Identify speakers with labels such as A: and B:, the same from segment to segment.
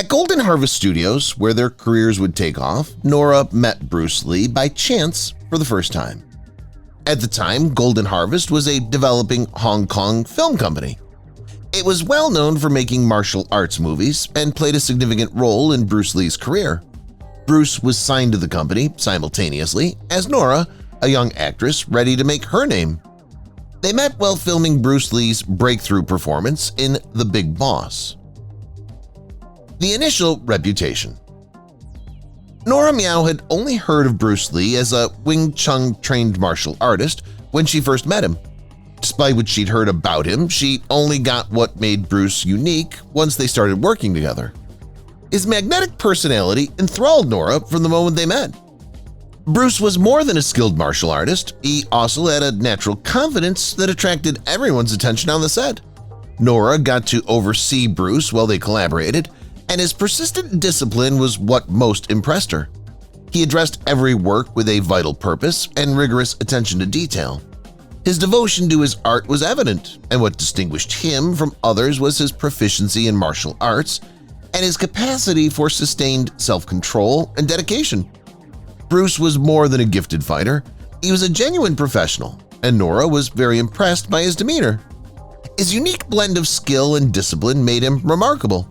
A: At Golden Harvest Studios, where their careers would take off, Nora met Bruce Lee by chance for the first time. At the time, Golden Harvest was a developing Hong Kong film company. It was well known for making martial arts movies and played a significant role in Bruce Lee's career. Bruce was signed to the company simultaneously as Nora, a young actress ready to make her name. They met while filming Bruce Lee's breakthrough performance in The Big Boss. The initial reputation. Nora Miao had only heard of Bruce Lee as a Wing Chun-trained martial artist when she first met him. Despite what she'd heard about him, she only got what made Bruce unique once they started working together. His magnetic personality enthralled Nora from the moment they met. Bruce was more than a skilled martial artist, he also had a natural confidence that attracted everyone's attention on the set. Nora got to oversee Bruce while they collaborated, and his persistent discipline was what most impressed her. He addressed every work with a vital purpose and rigorous attention to detail. His devotion to his art was evident, and what distinguished him from others was his proficiency in martial arts and his capacity for sustained self-control and dedication. Bruce was more than a gifted fighter, he was a genuine professional, and Nora was very impressed by his demeanor. His unique blend of skill and discipline made him remarkable.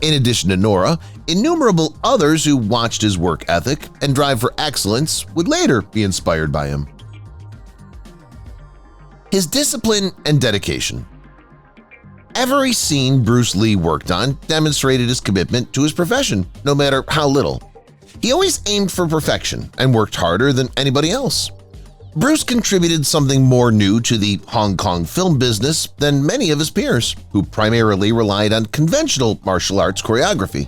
A: In addition to Nora, innumerable others who watched his work ethic and drive for excellence would later be inspired by him. His discipline and dedication. Every scene Bruce Lee worked on demonstrated his commitment to his profession, no matter how little. He always aimed for perfection and worked harder than anybody else. Bruce contributed something more new to the Hong Kong film business than many of his peers, who primarily relied on conventional martial arts choreography.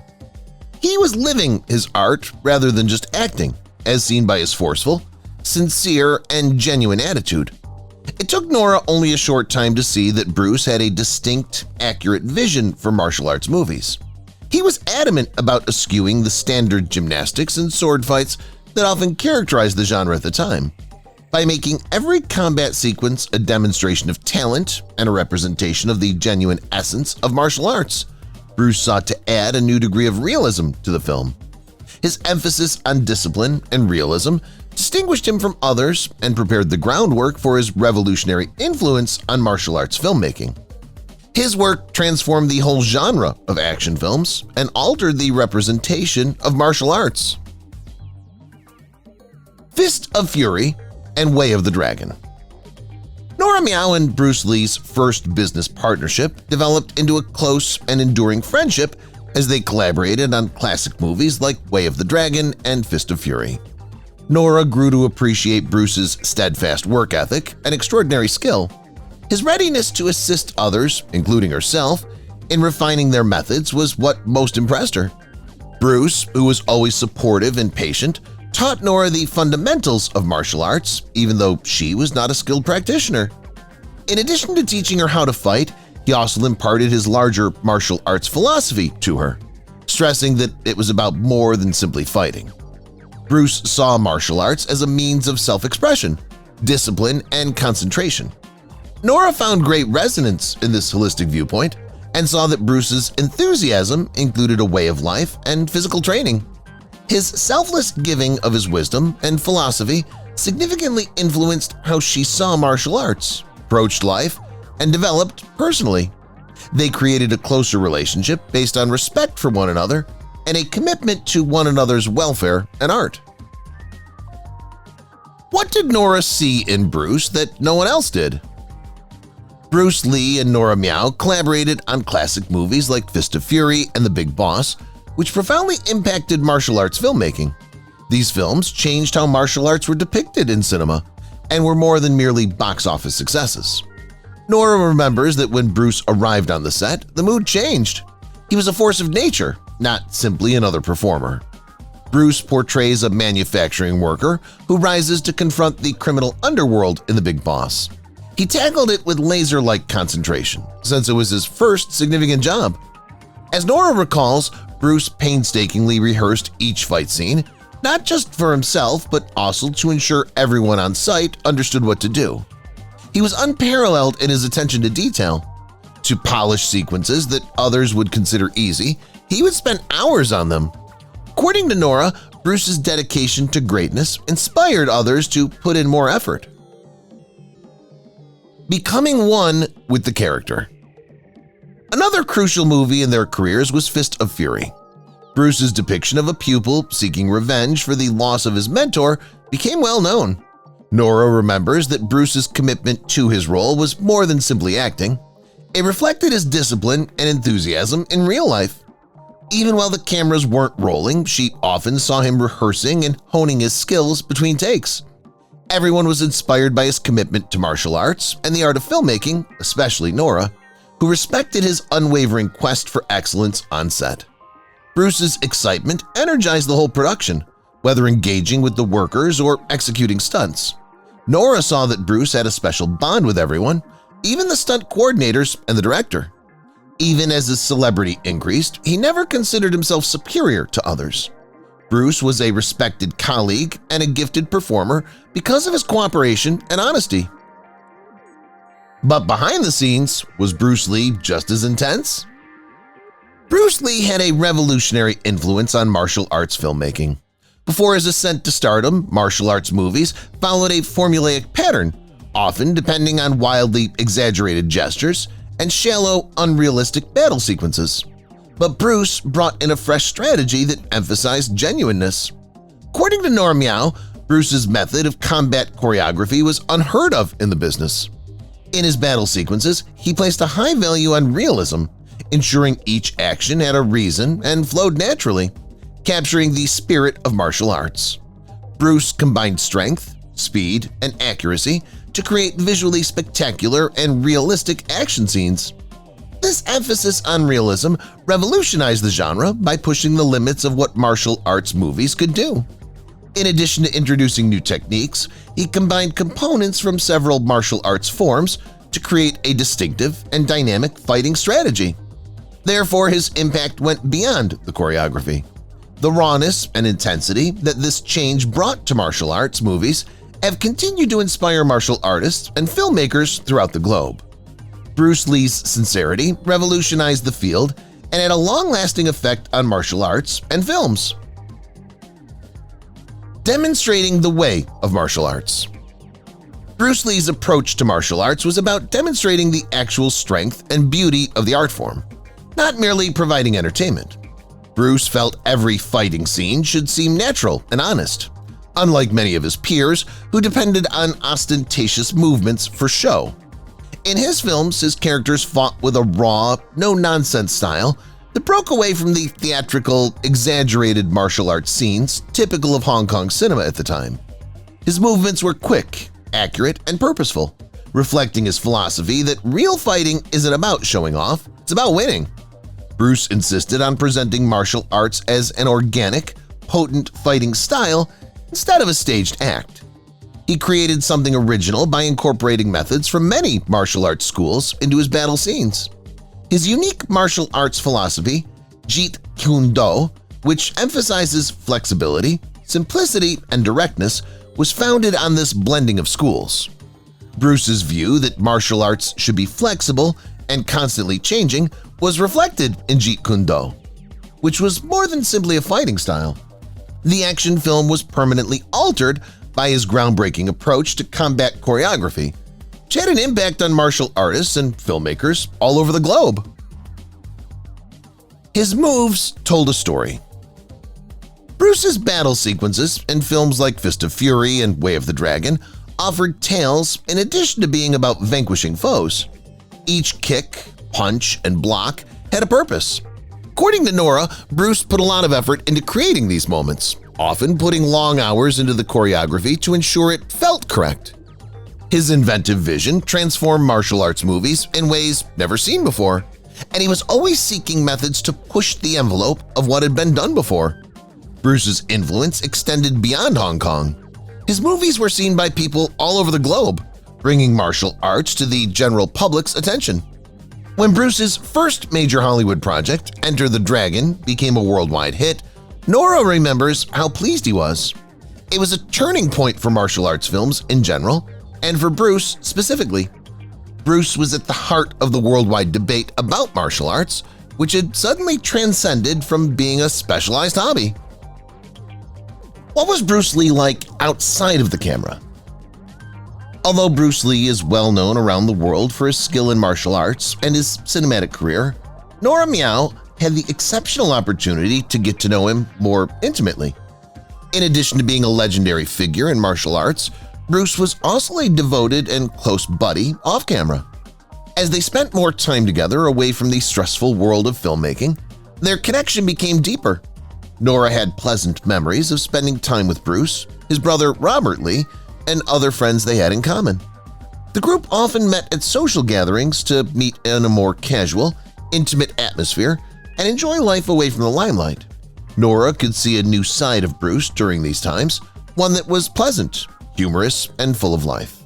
A: He was living his art rather than just acting, as seen by his forceful, sincere, and genuine attitude. It took Nora only a short time to see that Bruce had a distinct, accurate vision for martial arts movies. He was adamant about eschewing the standard gymnastics and sword fights that often characterized the genre at the time. By making every combat sequence a demonstration of talent and a representation of the genuine essence of martial arts, Bruce sought to add a new degree of realism to the film. His emphasis on discipline and realism distinguished him from others and prepared the groundwork for his revolutionary influence on martial arts filmmaking. His work transformed the whole genre of action films and altered the representation of martial arts. Fist of Fury and Way of the Dragon. Nora Miao and Bruce Lee's first business partnership developed into a close and enduring friendship as they collaborated on classic movies like Way of the Dragon and Fist of Fury. Nora grew to appreciate Bruce's steadfast work ethic and extraordinary skill. His readiness to assist others, including herself, in refining their methods was what most impressed her. Bruce, who was always supportive and patient, taught Nora the fundamentals of martial arts, even though she was not a skilled practitioner. In addition to teaching her how to fight, he also imparted his larger martial arts philosophy to her, stressing that it was about more than simply fighting. Bruce saw martial arts as a means of self-expression, discipline, and concentration. Nora found great resonance in this holistic viewpoint and saw that Bruce's enthusiasm included a way of life and physical training. His selfless giving of his wisdom and philosophy significantly influenced how she saw martial arts, approached life, and developed personally. They created a closer relationship based on respect for one another and a commitment to one another's welfare and art. What did Nora see in Bruce that no one else did? Bruce Lee and Nora Miao collaborated on classic movies like Fist of Fury and The Big Boss, which profoundly impacted martial arts filmmaking. These films changed how martial arts were depicted in cinema and were more than merely box office successes. Nora remembers that when Bruce arrived on the set, the mood changed. He was a force of nature, not simply another performer. Bruce portrays a manufacturing worker who rises to confront the criminal underworld in The Big Boss. He tackled it with laser-like concentration, since it was his first significant job. As Nora recalls, Bruce painstakingly rehearsed each fight scene, not just for himself but also to ensure everyone on site understood what to do. He was unparalleled in his attention to detail. To polish sequences that others would consider easy, He would spend hours on them. According to Nora, Bruce's dedication to greatness inspired others to put in more effort. Becoming one with the character. Another crucial movie in their careers was Fist of Fury. Bruce's depiction of a pupil seeking revenge for the loss of his mentor became well known. Nora remembers that Bruce's commitment to his role was more than simply acting. It reflected his discipline and enthusiasm in real life. Even while the cameras weren't rolling, she often saw him rehearsing and honing his skills between takes. Everyone was inspired by his commitment to martial arts and the art of filmmaking, especially Nora, who respected his unwavering quest for excellence on set. Bruce's excitement energized the whole production, whether engaging with the workers or executing stunts. Nora saw that Bruce had a special bond with everyone, even the stunt coordinators and the director. Even as his celebrity increased, he never considered himself superior to others. Bruce was a respected colleague and a gifted performer because of his cooperation and honesty. But behind the scenes, was Bruce Lee just as intense? Bruce Lee had a revolutionary influence on martial arts filmmaking. Before his ascent to stardom, martial arts movies followed a formulaic pattern, often depending on wildly exaggerated gestures and shallow, unrealistic battle sequences. But Bruce brought in a fresh strategy that emphasized genuineness. According to Nora Miao, Bruce's method of combat choreography was unheard of in the business. In his battle sequences, he placed a high value on realism, ensuring each action had a reason and flowed naturally, capturing the spirit of martial arts. Bruce combined strength, speed, and accuracy to create visually spectacular and realistic action scenes. This emphasis on realism revolutionized the genre by pushing the limits of what martial arts movies could do. In addition to introducing new techniques, he combined components from several martial arts forms to create a distinctive and dynamic fighting strategy. Therefore, his impact went beyond the choreography. The rawness and intensity that this change brought to martial arts movies have continued to inspire martial artists and filmmakers throughout the globe. Bruce Lee's sincerity revolutionized the field and had a long-lasting effect on martial arts and films. Demonstrating the way of martial arts. Bruce Lee's approach to martial arts was about demonstrating the actual strength and beauty of the art form, not merely providing entertainment. Bruce felt every fighting scene should seem natural and honest, unlike many of his peers who depended on ostentatious movements for show. In his films, his characters fought with a raw, no-nonsense style that broke away from the theatrical, exaggerated martial arts scenes typical of Hong Kong cinema at the time. His movements were quick, accurate, and purposeful, reflecting his philosophy that real fighting isn't about showing off, it's about winning. Bruce insisted on presenting martial arts as an organic, potent fighting style instead of a staged act. He created something original by incorporating methods from many martial arts schools into his battle scenes. His unique martial arts philosophy, Jeet Kune Do, which emphasizes flexibility, simplicity, and directness, was founded on this blending of schools. Bruce's view that martial arts should be flexible and constantly changing was reflected in Jeet Kune Do, which was more than simply a fighting style. The action film was permanently altered by his groundbreaking approach to combat choreography, which had an impact on martial artists and filmmakers all over the globe. His moves told a story. Bruce's battle sequences in films like Fist of Fury and Way of the Dragon offered tales in addition to being about vanquishing foes. Each kick, punch, and block had a purpose. According to Nora, Bruce put a lot of effort into creating these moments, often putting long hours into the choreography to ensure it felt correct. His inventive vision transformed martial arts movies in ways never seen before, and he was always seeking methods to push the envelope of what had been done before. Bruce's influence extended beyond Hong Kong. His movies were seen by people all over the globe, bringing martial arts to the general public's attention. When Bruce's first major Hollywood project, Enter the Dragon, became a worldwide hit, Nora remembers how pleased he was. It was a turning point for martial arts films in general, and for Bruce specifically. Bruce was at the heart of the worldwide debate about martial arts, which had suddenly transcended from being a specialized hobby. What was Bruce Lee like outside of the camera? Although Bruce Lee is well known around the world for his skill in martial arts and his cinematic career, Nora Miao had the exceptional opportunity to get to know him more intimately. In addition to being a legendary figure in martial arts, Bruce was also a devoted and close buddy off-camera. As they spent more time together away from the stressful world of filmmaking, their connection became deeper. Nora had pleasant memories of spending time with Bruce, his brother Robert Lee, and other friends they had in common. The group often met at social gatherings to meet in a more casual, intimate atmosphere and enjoy life away from the limelight. Nora could see a new side of Bruce during these times, one that was pleasant, humorous, and full of life.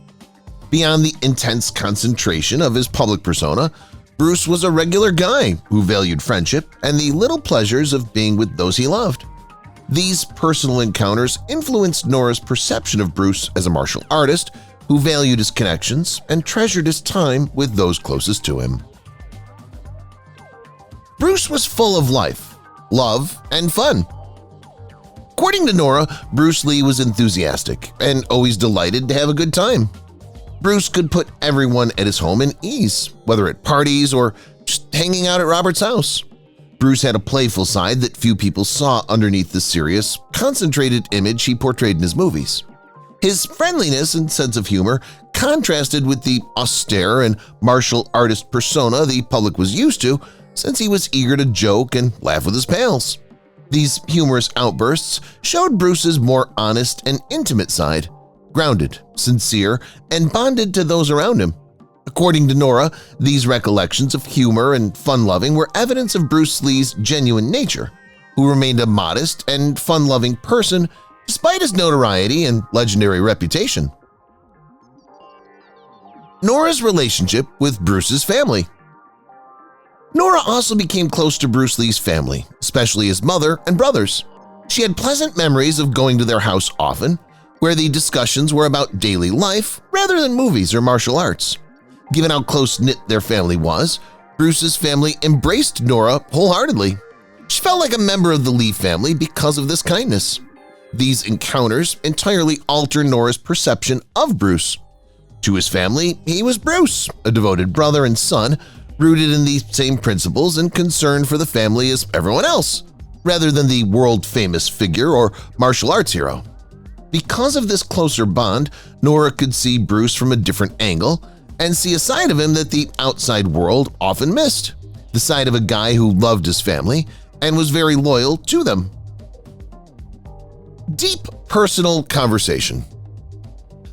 A: Beyond the intense concentration of his public persona, Bruce was a regular guy who valued friendship and the little pleasures of being with those he loved. These personal encounters influenced Nora's perception of Bruce as a martial artist who valued his connections and treasured his time with those closest to him. Bruce was full of life, love, and fun. According to Nora, Bruce Lee was enthusiastic and always delighted to have a good time. Bruce could put everyone at his home in ease, whether at parties or just hanging out at Robert's house. Bruce had a playful side that few people saw underneath the serious, concentrated image he portrayed in his movies. His friendliness and sense of humor contrasted with the austere and martial artist persona the public was used to, since he was eager to joke and laugh with his pals. These humorous outbursts showed Bruce's more honest and intimate side, grounded, sincere, and bonded to those around him. According to Nora, these recollections of humor and fun-loving were evidence of Bruce Lee's genuine nature, who remained a modest and fun-loving person despite his notoriety and legendary reputation. Nora's relationship with Bruce's family. Nora also became close to Bruce Lee's family, especially his mother and brothers. She had pleasant memories of going to their house often, where the discussions were about daily life rather than movies or martial arts. Given how close-knit their family was, Bruce's family embraced Nora wholeheartedly. She felt like a member of the Lee family because of this kindness. These encounters entirely altered Nora's perception of Bruce. To his family, he was Bruce, a devoted brother and son, rooted in the same principles and concern for the family as everyone else, rather than the world-famous figure or martial arts hero. Because of this closer bond, Nora could see Bruce from a different angle and see a side of him that the outside world often missed, the side of a guy who loved his family and was very loyal to them. Deep personal conversation.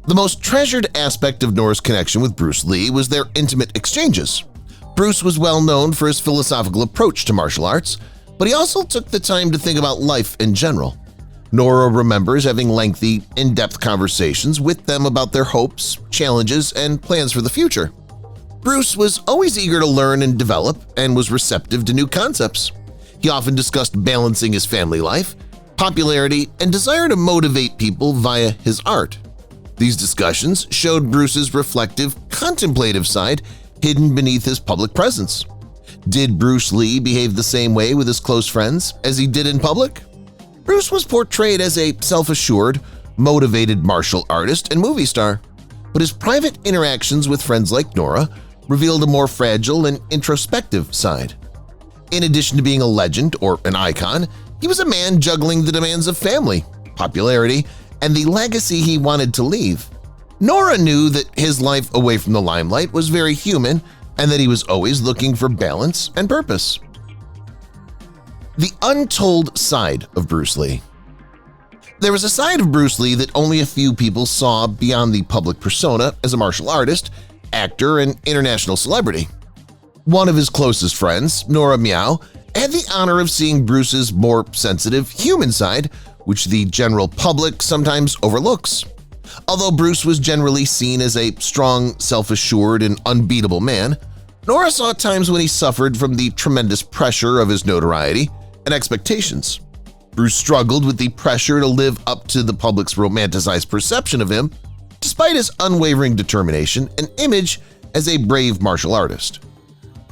A: The most treasured aspect of Nora's connection with Bruce Lee was their intimate exchanges. Bruce was well known for his philosophical approach to martial arts, but he also took the time to think about life in general. Nora remembers having lengthy, in-depth conversations with them about their hopes, challenges, and plans for the future. Bruce was always eager to learn and develop and was receptive to new concepts. He often discussed balancing his family life, popularity, and desire to motivate people via his art. These discussions showed Bruce's reflective, contemplative side hidden beneath his public presence. Did Bruce Lee behave the same way with his close friends as he did in public? Bruce was portrayed as a self-assured, motivated martial artist and movie star, but his private interactions with friends like Nora revealed a more fragile and introspective side. In addition to being a legend or an icon, he was a man juggling the demands of family, popularity, and the legacy he wanted to leave. Nora knew that his life away from the limelight was very human and that he was always looking for balance and purpose. The untold side of Bruce Lee. There was a side of Bruce Lee that only a few people saw beyond the public persona as a martial artist, actor, and international celebrity. One of his closest friends, Nora Miao, had the honor of seeing Bruce's more sensitive human side, which the general public sometimes overlooks. Although Bruce was generally seen as a strong, self-assured, and unbeatable man, Nora saw times when he suffered from the tremendous pressure of his notoriety and expectations. Bruce struggled with the pressure to live up to the public's romanticized perception of him, despite his unwavering determination and image as a brave martial artist.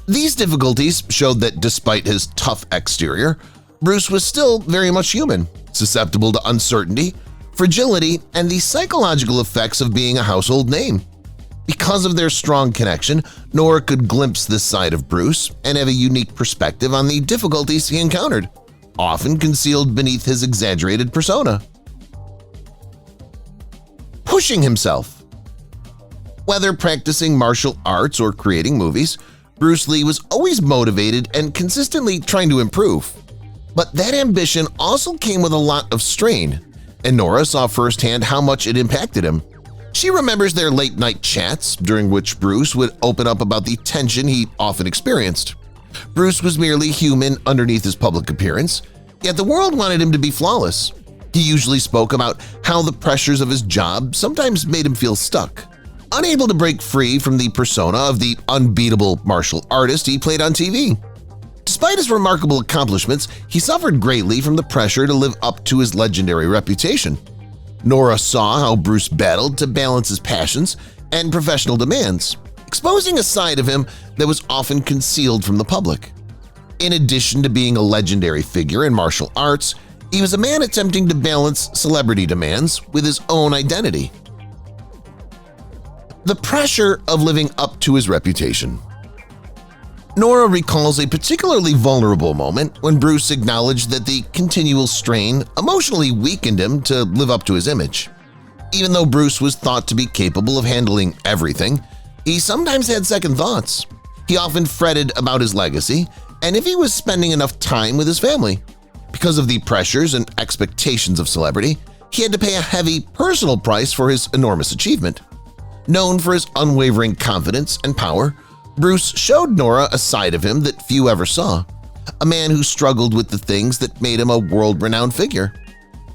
A: These difficulties showed that despite his tough exterior, Bruce was still very much human, susceptible to uncertainty, fragility, and the psychological effects of being a household name. Because of their strong connection, Nora could glimpse this side of Bruce and have a unique perspective on the difficulties he encountered, often concealed beneath his exaggerated persona. Pushing himself. Whether practicing martial arts or creating movies, Bruce Lee was always motivated and consistently trying to improve. But that ambition also came with a lot of strain, and Nora saw firsthand how much it impacted him. She remembers their late-night chats, during which Bruce would open up about the tension he often experienced. Bruce was merely human underneath his public appearance, yet the world wanted him to be flawless. He usually spoke about how the pressures of his job sometimes made him feel stuck, unable to break free from the persona of the unbeatable martial artist he played on TV. Despite his remarkable accomplishments, he suffered greatly from the pressure to live up to his legendary reputation. Nora saw how Bruce battled to balance his passions and professional demands, exposing a side of him that was often concealed from the public. In addition to being a legendary figure in martial arts, he was a man attempting to balance celebrity demands with his own identity. The pressure of living up to his reputation. Nora recalls a particularly vulnerable moment when Bruce acknowledged that the continual strain emotionally weakened him to live up to his image. Even though Bruce was thought to be capable of handling everything, he sometimes had second thoughts. He often fretted about his legacy and if he was spending enough time with his family. Because of the pressures and expectations of celebrity, he had to pay a heavy personal price for his enormous achievement. Known for his unwavering confidence and power, Bruce showed Nora a side of him that few ever saw, a man who struggled with the things that made him a world-renowned figure.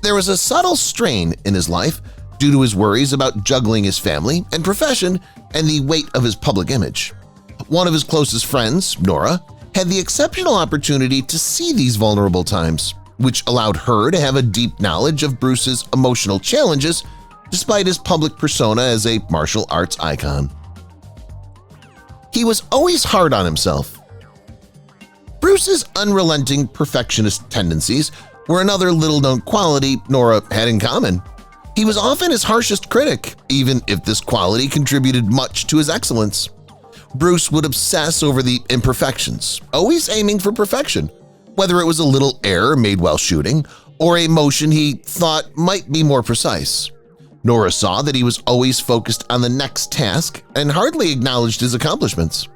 A: There was a subtle strain in his life due to his worries about juggling his family and profession and the weight of his public image. One of his closest friends, Nora, had the exceptional opportunity to see these vulnerable times, which allowed her to have a deep knowledge of Bruce's emotional challenges despite his public persona as a martial arts icon. He was always hard on himself. Bruce's unrelenting perfectionist tendencies were another little-known quality Nora had in common. He was often his harshest critic, even if this quality contributed much to his excellence. Bruce would obsess over the imperfections, always aiming for perfection, whether it was a little error made while shooting or a motion he thought might be more precise. Nora saw that he was always focused on the next task and hardly acknowledged his accomplishments.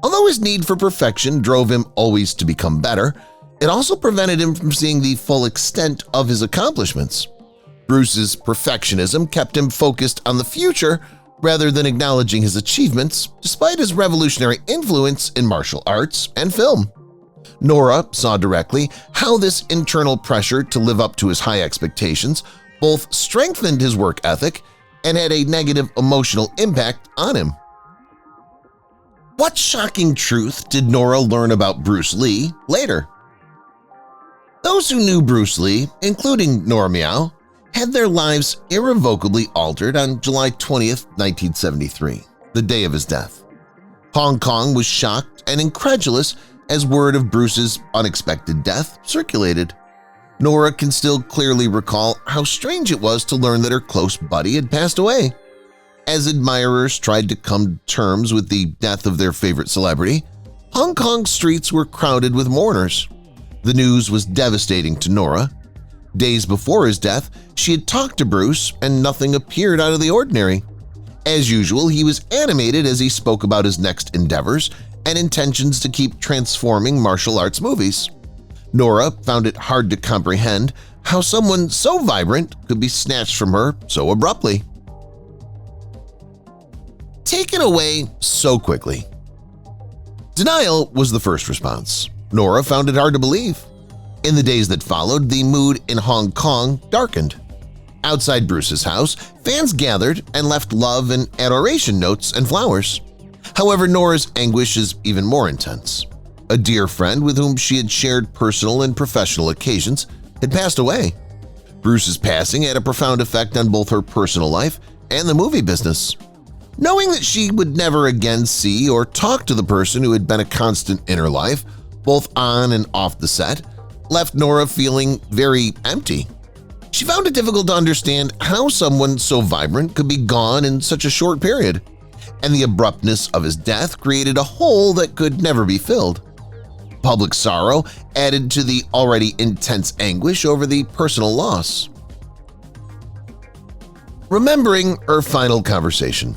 A: Although his need for perfection drove him always to become better, it also prevented him from seeing the full extent of his accomplishments. Bruce's perfectionism kept him focused on the future rather than acknowledging his achievements, despite his revolutionary influence in martial arts and film. Nora saw directly how this internal pressure to live up to his high expectations both strengthened his work ethic and had a negative emotional impact on him. What shocking truth did Nora learn about Bruce Lee later? Those who knew Bruce Lee, including Nora Miao, had their lives irrevocably altered on July 20th, 1973, the day of his death. Hong Kong was shocked and incredulous as word of Bruce's unexpected death circulated. Nora can still clearly recall how strange it was to learn that her close buddy had passed away. As admirers tried to come to terms with the death of their favorite celebrity, Hong Kong streets were crowded with mourners. The news was devastating to Nora. Days before his death, she had talked to Bruce and nothing appeared out of the ordinary. As usual, he was animated as he spoke about his next endeavors and intentions to keep transforming martial arts movies. Nora found it hard to comprehend how someone so vibrant could be snatched from her so abruptly. Taken away so quickly. Denial was the first response. Nora found it hard to believe. In the days that followed, the mood in Hong Kong darkened. Outside Bruce's house, fans gathered and left love and adoration notes and flowers. However, Nora's anguish is even more intense. A dear friend with whom she had shared personal and professional occasions had passed away. Bruce's passing had a profound effect on both her personal life and the movie business. Knowing that she would never again see or talk to the person who had been a constant in her life, both on and off the set, left Nora feeling very empty. She found it difficult to understand how someone so vibrant could be gone in such a short period, and the abruptness of his death created a hole that could never be filled. Public sorrow added to the already intense anguish over the personal loss. Remembering her final conversation.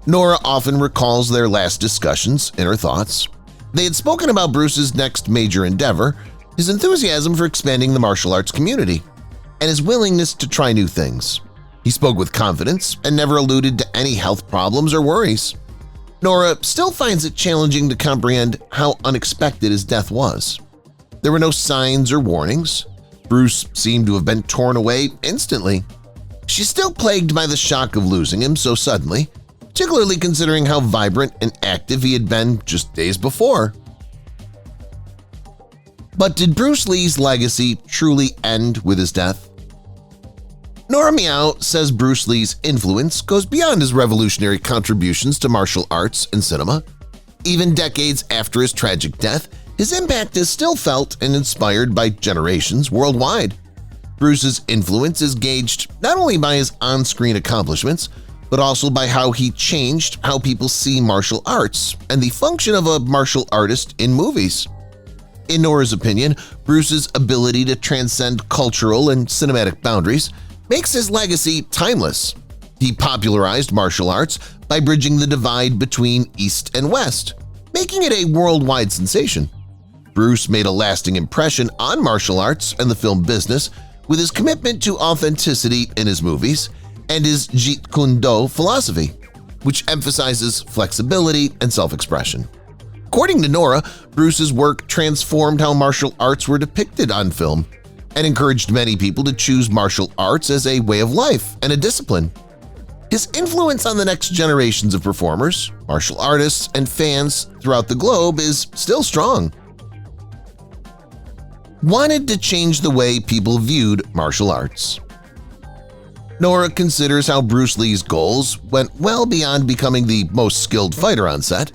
A: Nora often recalls their last discussions in her thoughts. They had spoken about Bruce's next major endeavor, his enthusiasm for expanding the martial arts community, and his willingness to try new things. He spoke with confidence and never alluded to any health problems or worries. Nora still finds it challenging to comprehend how unexpected his death was. There were no signs or warnings. Bruce seemed to have been torn away instantly. She's still plagued by the shock of losing him so suddenly, particularly considering how vibrant and active he had been just days before. But did Bruce Lee's legacy truly end with his death? Nora Miao says Bruce Lee's influence goes beyond his revolutionary contributions to martial arts and cinema. Even decades after his tragic death, his impact is still felt and inspired by generations worldwide. Bruce's influence is gauged not only by his on-screen accomplishments, but also by how he changed how people see martial arts and the function of a martial artist in movies. In Nora's opinion, Bruce's ability to transcend cultural and cinematic boundaries makes his legacy timeless. He popularized martial arts by bridging the divide between East and West, making it a worldwide sensation. Bruce made a lasting impression on martial arts and the film business with his commitment to authenticity in his movies and his Jeet Kune Do philosophy, which emphasizes flexibility and self-expression. According to Nora, Bruce's work transformed how martial arts were depicted on film and encouraged many people to choose martial arts as a way of life and a discipline. His influence on the next generations of performers, martial artists, and fans throughout the globe is still strong. Wanted to change the way people viewed martial arts. Nora considers how Bruce Lee's goals went well beyond becoming the most skilled fighter on set.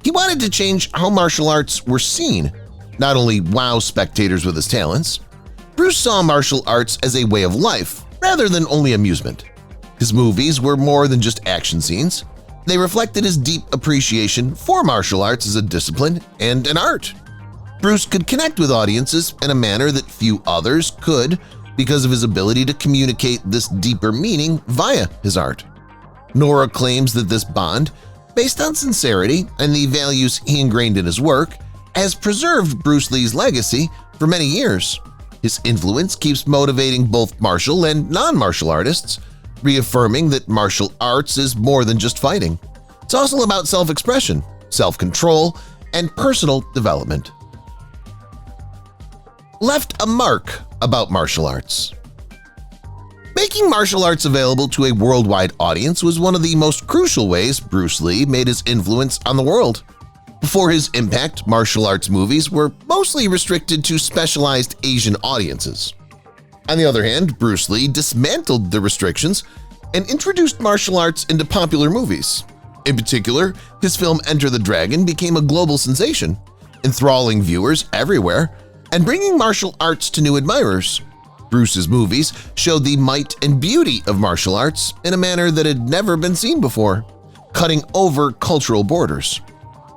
A: He wanted to change how martial arts were seen, not only wow spectators with his talents. Bruce saw martial arts as a way of life rather than only amusement. His movies were more than just action scenes. They reflected his deep appreciation for martial arts as a discipline and an art. Bruce could connect with audiences in a manner that few others could because of his ability to communicate this deeper meaning via his art. Nora claims that this bond, based on sincerity and the values he ingrained in his work, has preserved Bruce Lee's legacy for many years. His influence keeps motivating both martial and non-martial artists, reaffirming that martial arts is more than just fighting. It's also about self-expression, self-control, and personal development. Left a mark about martial arts. Making martial arts available to a worldwide audience was one of the most crucial ways Bruce Lee made his influence on the world. Before his impact, martial arts movies were mostly restricted to specialized Asian audiences. On the other hand, Bruce Lee dismantled the restrictions and introduced martial arts into popular movies. In particular, his film Enter the Dragon became a global sensation, enthralling viewers everywhere and bringing martial arts to new admirers. Bruce's movies showed the might and beauty of martial arts in a manner that had never been seen before, cutting over cultural borders.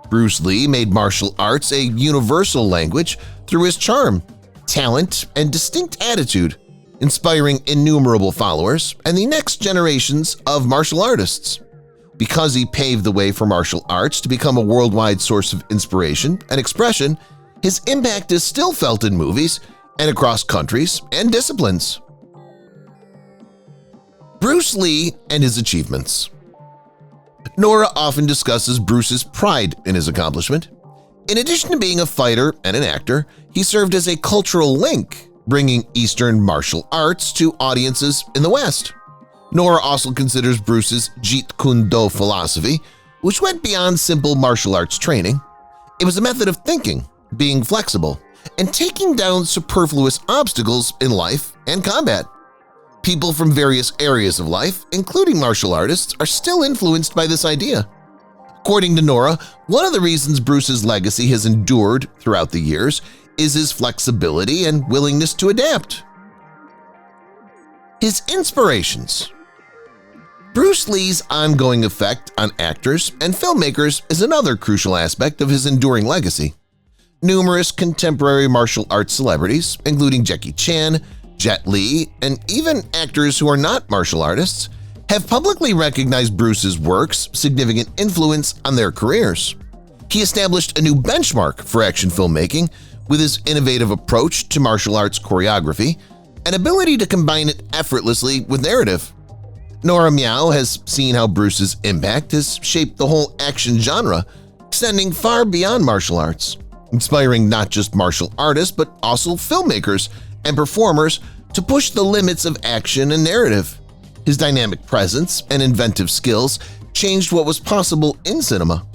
A: Bruce Lee made martial arts a universal language through his charm, talent, and distinct attitude, inspiring innumerable followers and the next generations of martial artists. Because he paved the way for martial arts to become a worldwide source of inspiration and expression, his impact is still felt in movies and across countries and disciplines. Bruce Lee and his achievements. Nora often discusses Bruce's pride in his accomplishment. In addition to being a fighter and an actor, he served as a cultural link, bringing Eastern martial arts to audiences in the West. Nora also considers Bruce's Jeet Kune Do philosophy, which went beyond simple martial arts training. It was a method of thinking, being flexible, and taking down superfluous obstacles in life and combat. People from various areas of life, including martial artists, are still influenced by this idea. According to Nora, one of the reasons Bruce's legacy has endured throughout the years is his flexibility and willingness to adapt. His inspirations. Bruce Lee's ongoing effect on actors and filmmakers is another crucial aspect of his enduring legacy. Numerous contemporary martial arts celebrities, including Jackie Chan, Jet Li, and even actors who are not martial artists, have publicly recognized Bruce's work's significant influence on their careers. He established a new benchmark for action filmmaking with his innovative approach to martial arts choreography and ability to combine it effortlessly with narrative. Nora Miao has seen how Bruce's impact has shaped the whole action genre, extending far beyond martial arts, inspiring not just martial artists but also filmmakers and performers to push the limits of action and narrative. His dynamic presence and inventive skills changed what was possible in cinema.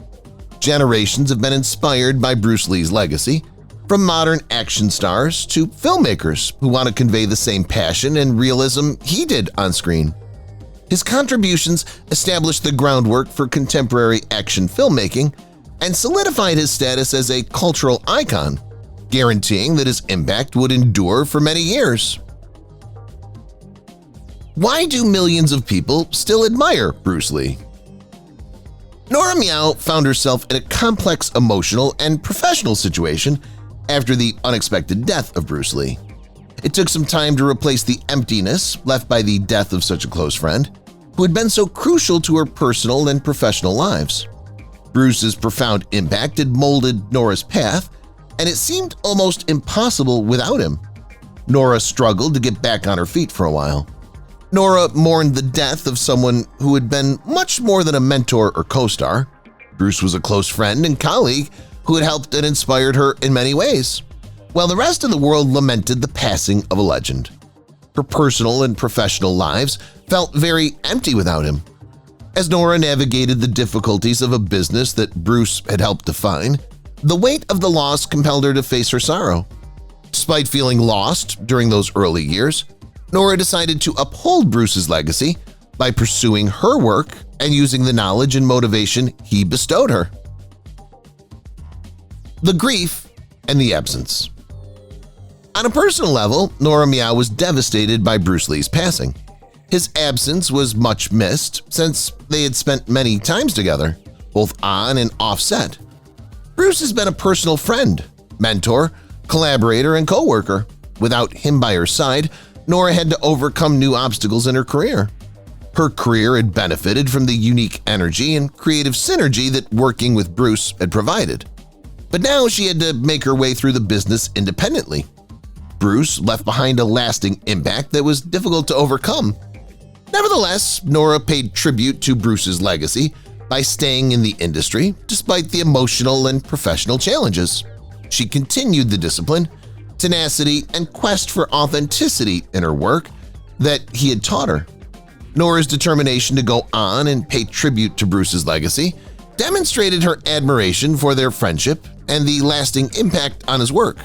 A: Generations have been inspired by Bruce Lee's legacy, from modern action stars to filmmakers who want to convey the same passion and realism he did on screen. His contributions established the groundwork for contemporary action filmmaking and solidified his status as a cultural icon, guaranteeing that his impact would endure for many years. Why do millions of people still admire Bruce Lee? Nora Miao found herself in a complex emotional and professional situation after the unexpected death of Bruce Lee. It took some time to replace the emptiness left by the death of such a close friend, who had been so crucial to her personal and professional lives. Bruce's profound impact had molded Nora's path, and it seemed almost impossible without him. Nora struggled to get back on her feet for a while. Nora mourned the death of someone who had been much more than a mentor or co-star. Bruce was a close friend and colleague who had helped and inspired her in many ways, while the rest of the world lamented the passing of a legend. Her personal and professional lives felt very empty without him. As Nora navigated the difficulties of a business that Bruce had helped define, the weight of the loss compelled her to face her sorrow. Despite feeling lost during those early years, Nora decided to uphold Bruce's legacy by pursuing her work and using the knowledge and motivation he bestowed her. The grief and the absence. On a personal level, Nora Miao was devastated by Bruce Lee's passing. His absence was much missed since they had spent many times together, both on and off set. Bruce has been a personal friend, mentor, collaborator, and co-worker. Without him by her side, Nora had to overcome new obstacles in her career. Her career had benefited from the unique energy and creative synergy that working with Bruce had provided. But now she had to make her way through the business independently. Bruce left behind a lasting impact that was difficult to overcome. Nevertheless, Nora paid tribute to Bruce's legacy by staying in the industry despite the emotional and professional challenges. She continued the discipline, tenacity, and quest for authenticity in her work that he had taught her. Nora's determination to go on and pay tribute to Bruce's legacy demonstrated her admiration for their friendship and the lasting impact on his work.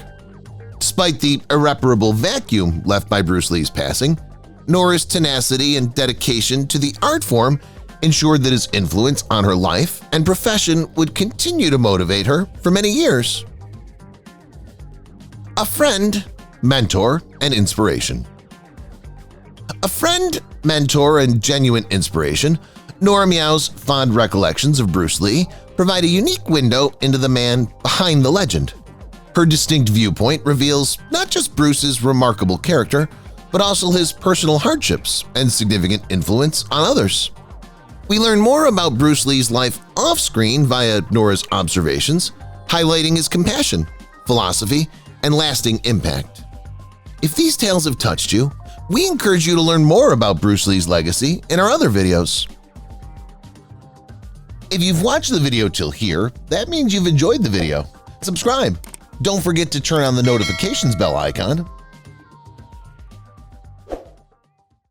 A: Despite the irreparable vacuum left by Bruce Lee's passing, Nora's tenacity and dedication to the art form ensured that his influence on her life and profession would continue to motivate her for many years. A friend, mentor, and inspiration. A friend, mentor, and genuine inspiration, Nora Miao's fond recollections of Bruce Lee provide a unique window into the man behind the legend. Her distinct viewpoint reveals not just Bruce's remarkable character, but also his personal hardships and significant influence on others. We learn more about Bruce Lee's life off-screen via Nora's observations, highlighting his compassion, philosophy, and lasting impact. If these tales have touched you, we encourage you to learn more about Bruce Lee's legacy in our other videos. If you've watched the video till here, that means you've enjoyed the video. Subscribe. Don't forget to turn on the notifications bell icon